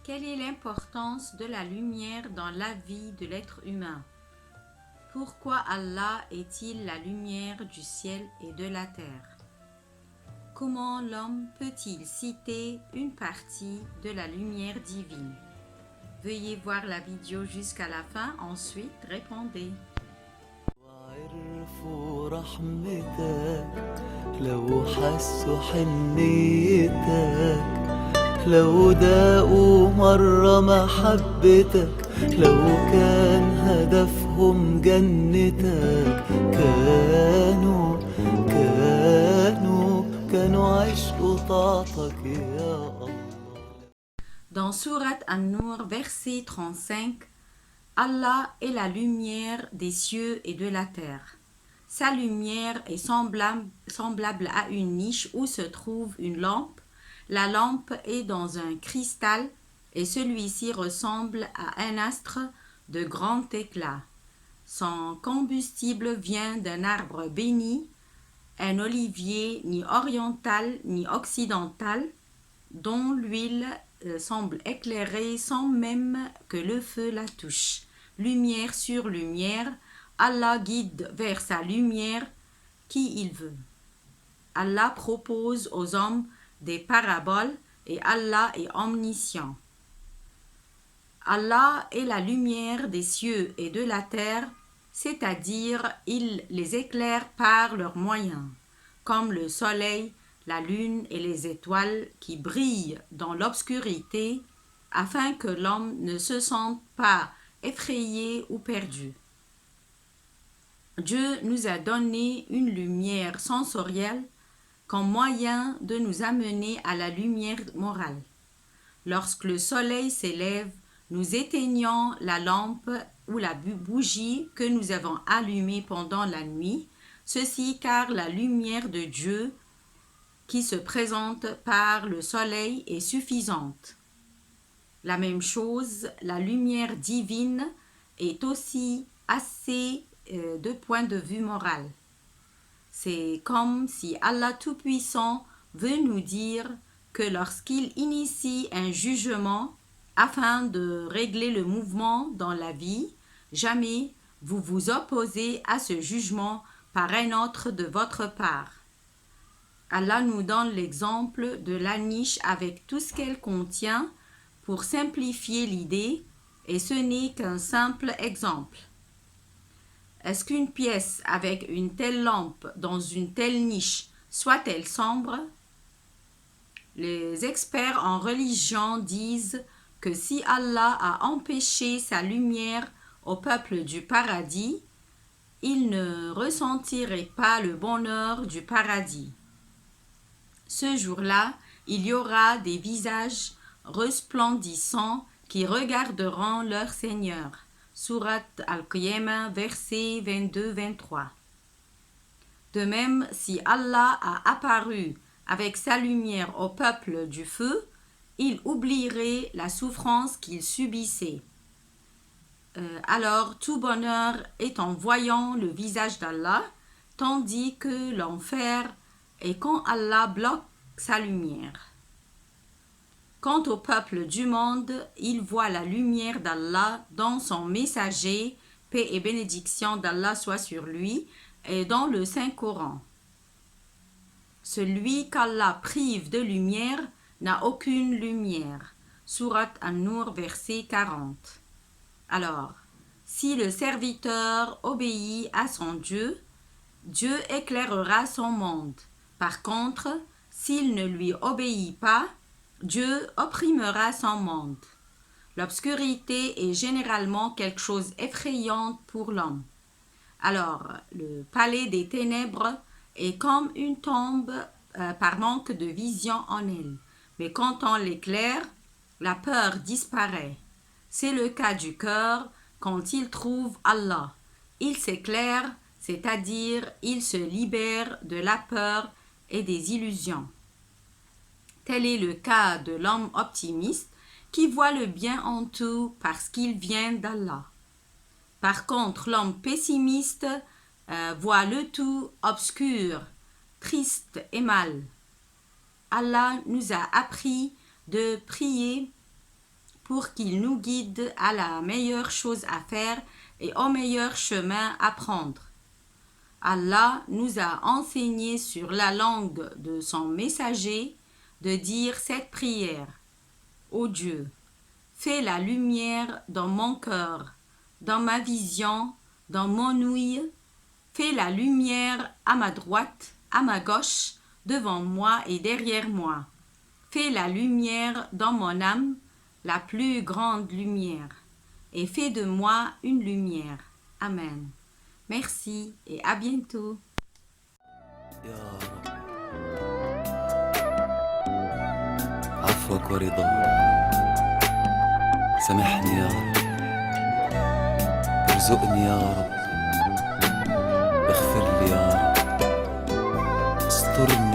Quelle est l'importance de la lumière dans la vie de l'être humain? Pourquoi Allah est-il la lumière du ciel et de la terre? Comment l'homme peut-il citer une partie de la lumière divine? Veuillez voir la vidéo jusqu'à la fin, ensuite répondez. وعرفوا رحمتك لو حسوا حنيتك لو داقوا مرة محبتك لو كان هدفهم جنتك كانوا عشقوا طاعتك يا الله. Dans Sourate An-Nur, verset 35, Allah est la lumière des cieux et de la terre. Sa lumière est semblable à une niche où se trouve une lampe. La lampe est dans un cristal et celui-ci ressemble à un astre de grand éclat. Son combustible vient d'un arbre béni, un olivier ni oriental ni occidental, dont l'huile semble éclairer sans même que le feu la touche. Lumière sur lumière, Allah guide vers sa lumière qui il veut. Allah propose aux hommes des paraboles et Allah est omniscient. Allah est la lumière des cieux et de la terre, c'est-à-dire il les éclaire par leurs moyens, comme le soleil, la lune et les étoiles qui brillent dans l'obscurité afin que l'homme ne se sente pas effrayé ou perdu. Dieu nous a donné une lumière sensorielle comme moyen de nous amener à la lumière morale. Lorsque le soleil s'élève, nous éteignons la lampe ou la bougie que nous avons allumée pendant la nuit, ceci car la lumière de Dieu qui se présente par le soleil est suffisante. La même chose, la lumière divine est aussi assez de point de vue moral. C'est comme si Allah Tout-Puissant veut nous dire que lorsqu'il initie un jugement afin de régler le mouvement dans la vie, jamais vous vous opposez à ce jugement par un autre de votre part. Allah nous donne l'exemple de la niche avec tout ce qu'elle contient pour simplifier l'idée, et ce n'est qu'un simple exemple. Est-ce qu'une pièce avec une telle lampe dans une telle niche soit-elle sombre? Les experts en religion disent que si Allah a empêché sa lumière au peuple du paradis, il ne ressentirait pas le bonheur du paradis. Ce jour-là, il y aura des visages resplendissants qui regarderont leur Seigneur. Sourate Al-Qiyamah, versets 22-23. De même, si Allah a apparu avec sa lumière au peuple du feu, il oublierait la souffrance qu'il subissait. Alors tout bonheur est en voyant le visage d'Allah, tandis que l'enfer est quand Allah bloque sa lumière. Quant au peuple du monde, il voit la lumière d'Allah dans son messager, paix et bénédiction d'Allah soit sur lui, et dans le Saint-Coran. Celui qu'Allah prive de lumière n'a aucune lumière. Sourate An-Nur, verset 40. Alors, si le serviteur obéit à son Dieu, Dieu éclairera son monde. Par contre, s'il ne lui obéit pas, Dieu opprimera son monde. L'obscurité est généralement quelque chose d'effrayant pour l'homme. Alors, le palais des ténèbres est comme une tombe par manque de vision en elle. Mais quand on l'éclaire, la peur disparaît. C'est le cas du cœur quand il trouve Allah. Il s'éclaire, c'est-à-dire il se libère de la peur et des illusions. Tel est le cas de l'homme optimiste qui voit le bien en tout parce qu'il vient d'Allah. Par contre, l'homme pessimiste voit le tout obscur, triste et mal. Allah nous a appris de prier pour qu'il nous guide à la meilleure chose à faire et au meilleur chemin à prendre. Allah nous a enseigné sur la langue de son messager de dire cette prière. Ô Dieu, fais la lumière dans mon cœur, dans ma vision, dans mon ouïe. Fais la lumière à ma droite, à ma gauche, devant moi et derrière moi. Fais la lumière dans mon âme, la plus grande lumière, et fais de moi une lumière. Amen. Merci et à bientôt. يا رب عفوك ورضاك سامحني يا رب ارزقني يا رب اغفر لي يا رب استرني